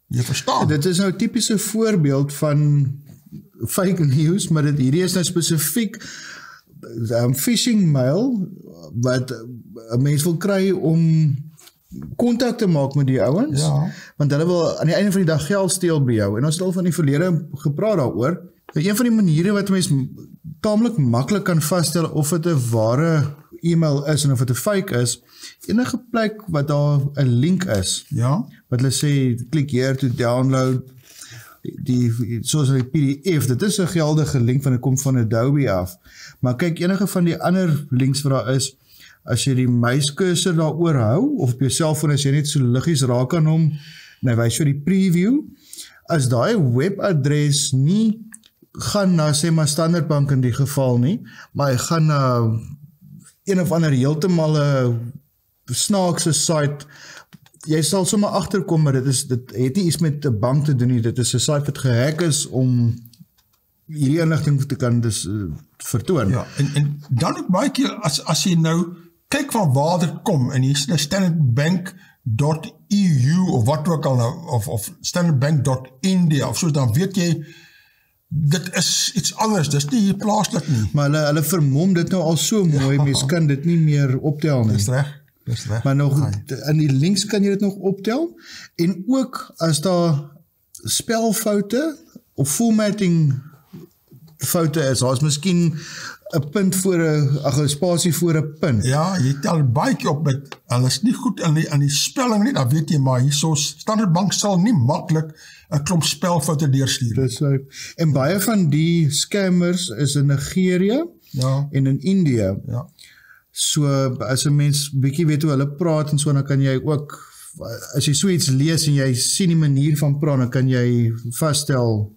Jy verstaan. Dit is nou 'n tipiese voorbeeld van fake news, maar hierdie is nou spesifiek phishing mail wat 'n mens wil kry om kontak te maak met die ouens, Ja. want hulle wil aan die einde van die dag geld steel by jou, en ons het al van die verlede gepraat daaroor. Een van die maniere wat mens taamlik maklik kan vasstel of dit 'n ware e-mail is en of dit 'n fake is, enige plek wat daar 'n link is, Ja. wat hulle sê, klik hier to download soos die PDF, dit is 'n geldige link, van dit kom van Adobe af. Maar kyk, enige van die ander links wat daar is, as jy die muiskursor daaroor hou, of op jou selfoon as jy net so liggies raak aan hom, en hy wys jou die preview, as daai webadres nie gaan na, sê maar Standard Bank in die geval nie, maar hy gaan na een of ander heeltemal 'n snaakse site, jy sal sommer agterkom, maar dit het nie iets met 'n bank te doen nie, dit is 'n site wat gehack is om hierdie inligting te kan vertoon. Ja, en dan ook baie keer, as jy nou kyk van waar dit kom, en hier is nou standardbank.eu, of wat ook al nou, of standardbank.india, of soos, dan weet jy, dit is iets anders, dit is nie hier plaaslik nie. Maar hulle vermom dit nou al so mooi, mens kan dit nie meer optel nie. Dis reg. Maar nog, in die links kan jy dit nog optel, en ook as daar spelfoute, of formatting foute is, daar is miskien 'n punt voor 'n spasie voor 'n punt. Ja, jy tel baie keer op met, hulle is nie goed aan die spelling nie, dan weet jy, maar hier Standard Bank sal nie maklik 'n klomp spelfoute deurstuur. Dis en baie van die scammers is in Nigeria, Ja. en in India. Ja. So, as 'n mens bietjie weet hoe hulle praat en so, dan kan jy ook as jy so iets lees en jy sien die manier van praat, dan kan jy vasstel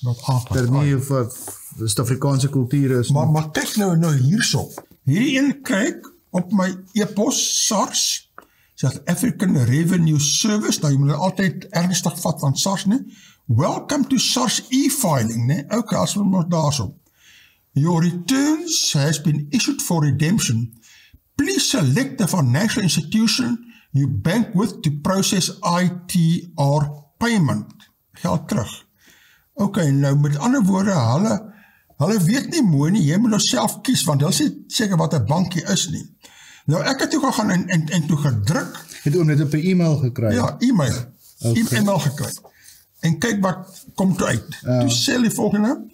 dat nie vir Suid-Afrikaanse kultuur is. Maar kyk nou hierso. Hierdie een kyk op my e-pos SARS, South African Revenue Service, nou jy moet altyd ernstig vat van SARS, nie? Welcome to SARS e-filing, nee? Okay, as we maar daarso. Your returns has been issued for redemption. Please select the financial institution you bank with to process ITR payment. Geld terug. Okay, nou met ander woorde, hulle weet nie mooi nie, jy moet nou self kies, want hulle sê seker wat 'n bankie is nie. Nou ek het toe gegaan en toe gedruk. Het oom net op 'n e-mail gekry? Ja, e-mail. Okay. E-mail gekry. En kyk wat kom toe uit. Toe sê die volgende,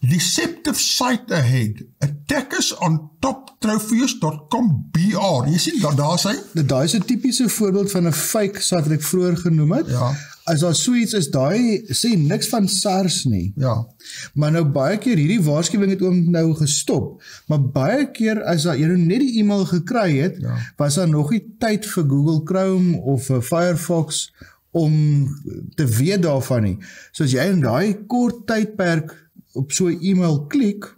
deceptive site ahead. Attackers on toptrophies.com BR. Jy sien, daar sê? Daai is 'n tipiese voorbeeld van 'n fake site wat ek vroeër genoem het. Ja. As daar so iets is, daai sê niks van SARS nie. Ja. Maar nou baie keer, hierdie waarskuwing het oom nou gestop, maar baie keer as jy nou net die e-mail gekry het, was daar nog nie tyd vir Google Chrome of Firefox om te weet daarvan nie. So as jy in daai kort tydperk op so 'n e-mail klik,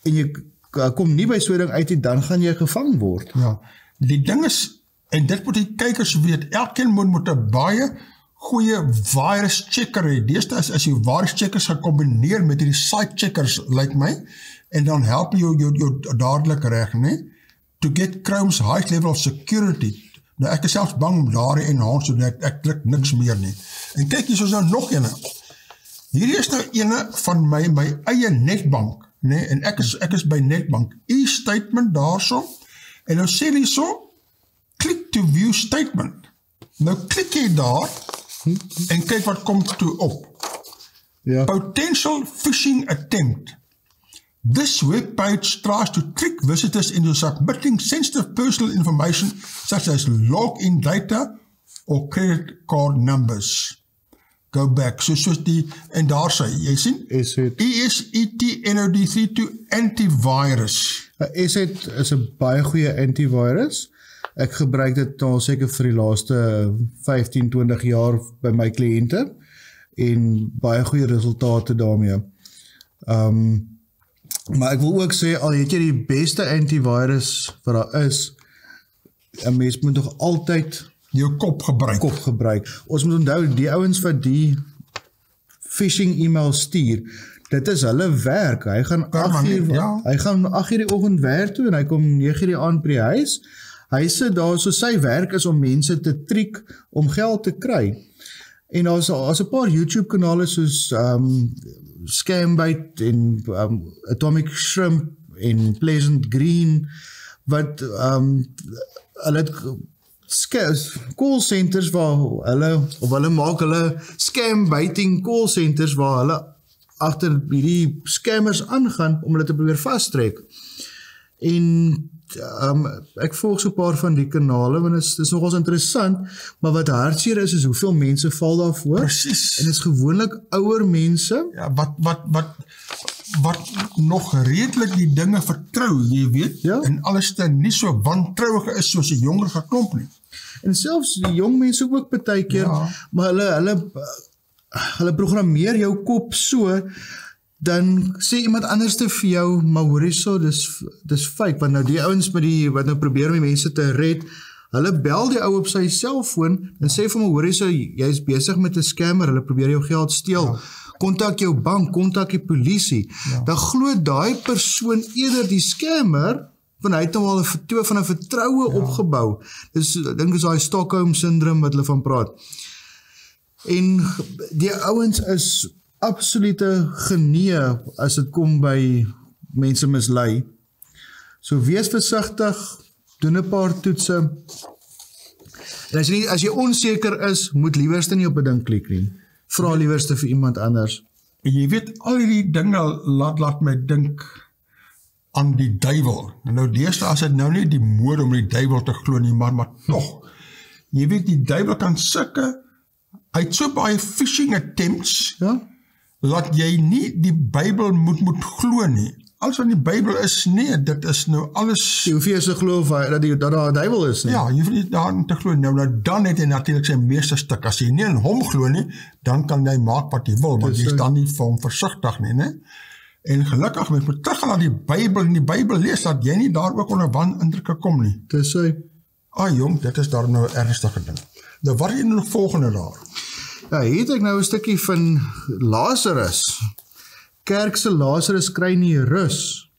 en jy kom nie by so 'n ding uit nie, dan gaan jy gevang word. Ja, die ding is, en dit moet die kykers weet, elkeen moet 'n baie goeie virus checker hê. Deesdae as jy virus checkers gaan kombineer met hierdie site checkers, lyk my, en dan help jou dadelik reg, nee, to get Chrome's high level security. Nou ek is selfs bang om daarin enhance, so ek klik niks meer nie. En kyk, hier is nou nog ene. Hierdie is nou ene van my eie netbank, nee, en ek is by netbank, e-statement daarso, en nou sê die so, click to view statement. Nou klik jy daar, en kyk wat kom toe op. Ja. Potential phishing attempt. This web page tries to trick visitors into submitting sensitive personal information such as login data or credit card numbers. Go back. Soos die, en daar sê, jy sien? ESETNOD32 antivirus. ESET is 'n baie goeie antivirus. Ek gebruik dit al seker vir die laaste 15-20 jaar by my kliënte en baie goeie resultate daarmee. Maar ek wil ook sê, al het jy die beste antivirus wat daar is, 'n mens moet nog altyd jou kop gebruik. Ons moet onthou, die ouens wat die phishing e-mail stuur, dit is hulle werk. Hy gaan 8 uur die oggend werk toe en hy kom 9 uur die aand by die huis. Hy sit daar, so sy werk is om mense te triek om geld te kry. En daar's 'n paar YouTube kanale soos Scambait en Atomic Shrimp en Pleasant Green wat hulle het call centers waar hulle maak hulle scam baiting call centers waar hulle agter hierdie scammers aangaan om hulle te probeer vastrek. En ek volg so 'n paar van die kanale want dit is nogals interessant, maar wat hartseer is hoeveel mense val daarvoor. Presies. En dit is gewoonlik ouer mense. Ja, wat nog redelik die dinge vertrou, jy weet, ja? En alles nie so wantrouig is soos 'n jonger geklomp nie. En selfs die jong mense ook partykeer, ja. Maar hulle programmeer jou kop so, dan sê iemand anders te vir jou, maar hoor hierso, dis fake, want nou die ouens wat nou probeer om die mense te red, hulle bel die ou op sy selfoon en sê vir my, hoor hierso, jy is besig met 'n scammer, hulle probeer jou geld steel, kontak jou bank, kontak die polisie, dan glo daai persoon eerder die scammer, want hy het nou al 'n vertroue opgebou. Dis, ek dink is daai Stockholm syndroom wat hulle van praat. En die ouens is absolute genee as dit kom by mense mislei. So wees versigtig, doen 'n paar toetse. En as jy onseker is, moet liewerste nie op 'n ding klik nie. Vra liewerste vir iemand anders. Jy weet, al die dinge laat my dink aan die duiwel. Nou deesdae is dit nou nie die mode om die duiwel te glo nie, maar tog. Jy weet, die duiwel kan sulke, hy het so baie phishing attempts, laat jy nie die Bybel moet glo nie. alles wat in die Bybel is, nee, dit is nou alles... Jy hoef nie eens te glo dat daar 'n duiwel is nie. Ja, jy hoef nie daarin te glo. Nou dan het hy natuurlik sy meeste stuk. As jy nie in hom glo nie, dan kan jy maak wat jy wil, want jy is dan nie vir hom versigtig nie, né? En gelukkig, mens moet teruggaan na die Bybel, en die Bybel lees, dat jy nie daar ook onder wanindrukke kom nie. Dis hy. Jong, dit is daar nou 'n ernstige ding. Nou, wat is nog volgende daar? Ja, hier het ek nou 'n stukkie van Lazarus. Kerk se Lazarus kry nie rus.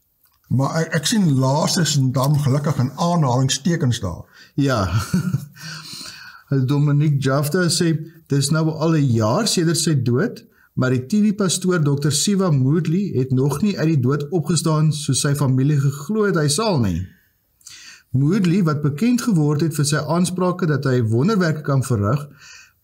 Maar ek sien Lazarus en daarom gelukkig in aanhalingstekens daar. Ja. Dominique Jafta sê, dis nou al 'n jaar sedert sy dood, maar die TV-pastoor Dr. Siva Moodley het nog nie uit die dood opgestaan soos sy familie geglo het hy sal nie. Moodley, wat bekend geword het vir sy aansprake dat hy wonderwerke kan verrig,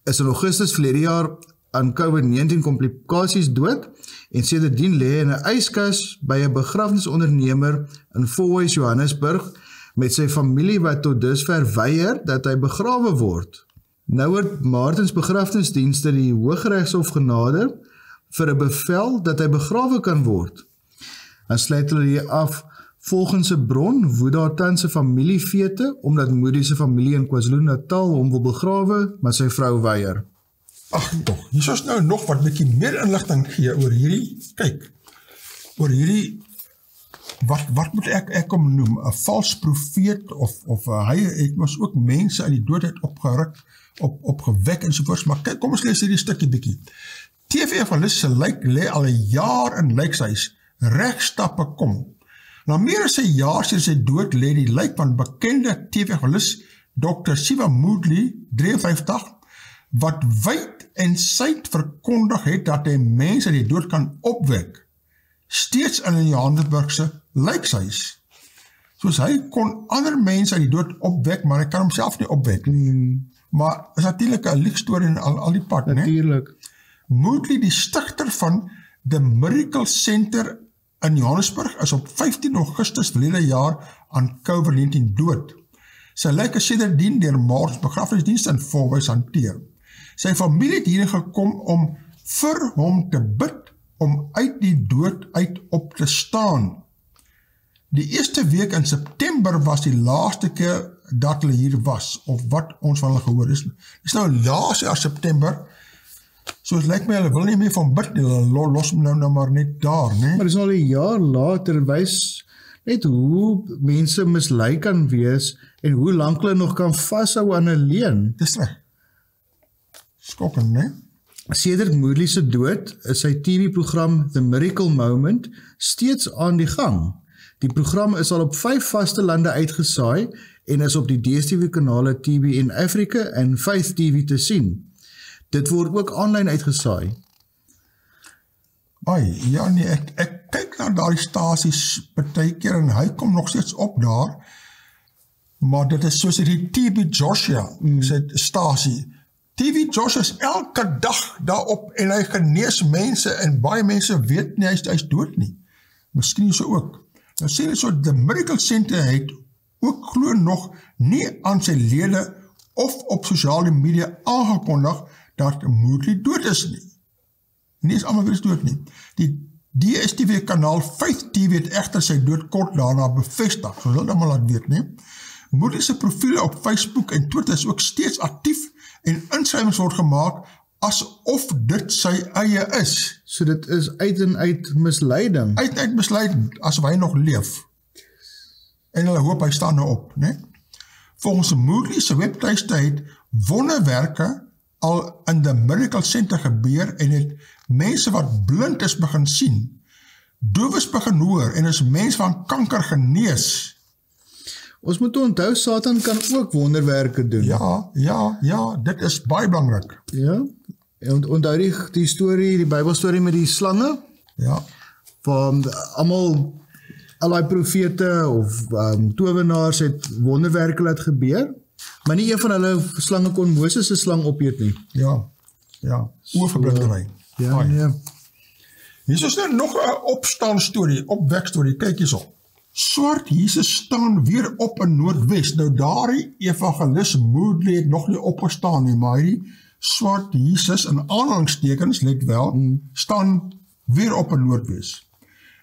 is in Augustus verlede jaar aan COVID-19 komplikasies dood en sedertdien lê in 'n yskas by 'n begrafnisondernemer in Fourways, Johannesburg, met sy familie wat tot dusver weier dat hy begrawe word. Nou het Martins begrafnisdienste die Hooggeregshof genader vir 'n bevel dat hy begrawe kan word. Dan sluit hulle hier af, volgens 'n bron woed daar tans 'n familiefete omdat Moody se familie in KwaZulu-Natal hom wil begrawe, maar sy vrou weier. Ag tog, hier is nou nog wat bietjie meer inligting gee oor hierdie, kyk, oor hierdie, wat moet ek hom noem, 'n vals profeet, of hy het mos ook mense uit die dood opgeruk, opgewek ensovoorts, maar kyk, kom ons lees hierdie stukkie bietjie. TV-evangelis se lijk lê al 'n jaar in lijkshuis, regstappe kom. Na meer as 'n jaar sinds sy dood lê die lijk van bekende TV-evangelis Dr. Siva Moodley, 53, wat wyd en suid verkondig het dat hy mense die dood kan opwek, steeds in 'n Johannesburgse lijkshuis. Soos hy kon ander mense uit die dood opwek, maar hy kan homself nie opwek. Maar is natuurlik 'n liegstorie in al die pad, né? Natuurlijk. Moodley, die stigter van The Miracle Center in Johannesburg, is op 15 Augustus verlede jaar aan COVID-19 dood. Sy lijk is sedertdien deur Martins begrafnisdienste in Fourways hanteer. Sy familie het hierin gekom om vir hom te bid, om uit die dood uit op te staan. Die eerste week in September was die laaste keer dat hulle hier was, of wat ons van hulle gehoor is. Dit is nou laas jaar September, so het lyk my hulle wil nie meer van bid, hulle los hom nou maar net daar, né? Maar dit is al 'n jaar later, wys net hoe mense mislei kan wees, en hoe lank hulle nog kan vashou aan 'n leuen. Dis reg. Skokkend, né? Sedert Moodley se dood is sy TV-program The Miracle Moment steeds aan die gang. Die program is al op 5 vaste lande uitgesaai en is op die DStv-kanale TVN Africa en Faith TV te sien. Dit word ook aanlyn uitgesaai. Ja nee, ek kyk na daardie stasies partykeer en hy kom nog steeds op daar, maar dit is soos die TV Joshua se stasie. TV Joshua is elke dag daarop en hy genees mense en baie mense weet nie, hy is dood nie. Miskien so ook. Nou sê dit so, The Miracle Center het ook glo nog nie aan sy lede of op sosiale media aangekondig dat Moodley dood is nie. Nie is allemaal weer dood nie. Die DStv kanaal Faith TV het egter sy dood kort daarna bevestig, so wil allemaal laat weet nie. Moodley se profiele op Facebook en Twitter is ook steeds actief en inskrywings word gemaak asof dit sy eie is. So dit is uit en uit misleiding. Uit en uit misleiding, asof hy nog leef. En hulle hoop hy staan nou op, né? Volgens Moodley se webtuiste het wonderwerke al in The Miracle Center gebeur en het mense wat blind is begin sien, doofes begin hoor en is mense van kanker genees. Ons moet onthou, Satan kan ook wonderwerke doen. Ja, dit is baie belangrik. Ja, en onthou die storie, die Bybelstorie met die slange? Ja. Van almal, al die profete of towenaars het wonderwerke laat gebeur, maar nie een van hulle slange kon Moses se slang opeet nie. Ja, oorverblindery. Ja. Hier is nou nog 'n opstaan storie, opwekstorie, kyk hierso. Swart Jesus staan weer op in Noordwes. Nou daardie evangelis Moodley het nog nie opgestaan nie, maar hierdie swart Jesus in aanhalingstekens, let wel, staan weer op in Noordwes.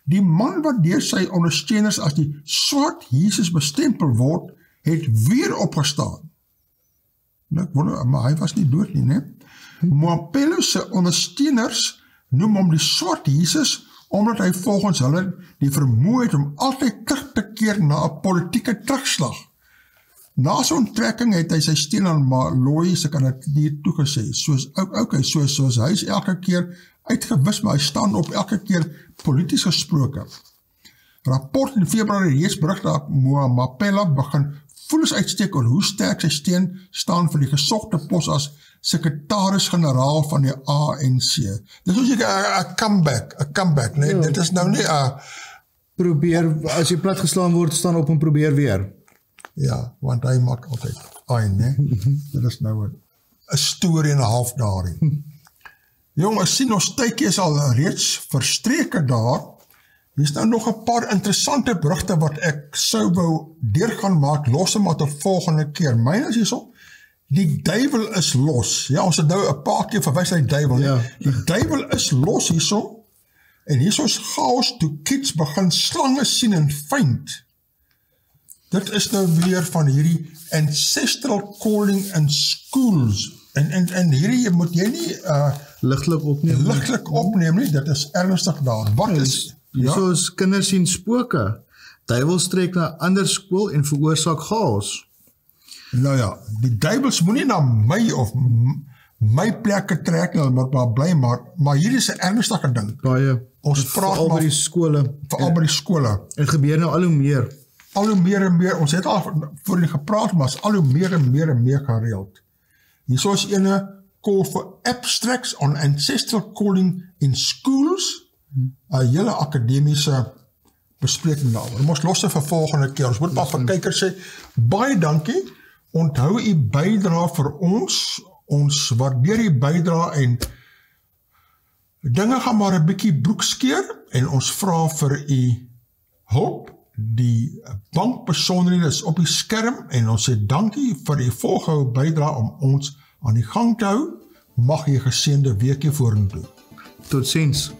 Die man wat deur sy ondersteuners as die swart Jesus bestempel word, het weer opgestaan. Nou, ek wonder, maar hy was nie dood nie, né? Mapelo se ondersteuners noem hom die swart Jesus, omdat hy volgens hulle die vermoë het om altyd terug te keer na 'n politieke terugslag. Na sy onttrekking het hy sy steun aan Malloy se kandidatuur toegesê. Soos hy is elke keer uitgewis, maar hy staan op elke keer polities gesproke. Rapport in Februarie reeds berig dat Mapela begin voelens uitstek oor hoe sterk sy steun staan vir die gesogte pos as sekretaris-generaal van die ANC. Dis soos 'n comeback, nee, dit is nou nie 'n probeer, as jy platgeslaan word, staan op en probeer weer. Ja, want hy maak altyd né? Dit is nou 'n storie en 'n half daarin. Jong, ek sien ons tydjie is al reeds verstreke daar. Hier is nou nog 'n paar interessante berigte wat ek sou wou deurgaan maak, los maar tot volgende keer. Myne is hierso, die duiwel is los. Ja, ons het nou 'n paar keer verwys na die duiwel. Ja. Die duiwel is los hierso, en hierso is chaos toe kids begin slange sien en vind. Dit is nou weer van hierdie ancestral calling in schools. En hierdie moet jy nie ligtelik opneem nie, dit is ernstig daar. Wat is... Soos kinders sien spooke, duiwels trek na 'n ander skool en veroorsaak chaos. Nou ja, die duiwels moet nie na my of my plekke trek, maar bly maar hier is 'n ernstige ding. Baie, ons praat veral by die skole. Veral by die skole. Het gebeur nou al hoe meer. Al hoe meer en meer, ons het al voor die gepraat, maar is al hoe meer en meer gereeld. Hier is ene call for abstracts on ancestral calling in schools, 'n hele akademiese bespreking daaroor. Ons los dit vir volgende keer. Ons moet maar vir kykers sê, baie dankie, onthou u bydra vir ons waardeer u bydra en dinge gaan maar 'n bietjie broekskeer en ons vra vir u hulp. Die bankbesonderhede is op die skerm en ons sê dankie vir die volgehou bydra om ons aan die gang te hou. Mag jy 'n geseënde weekie vorentoe. Totsiens.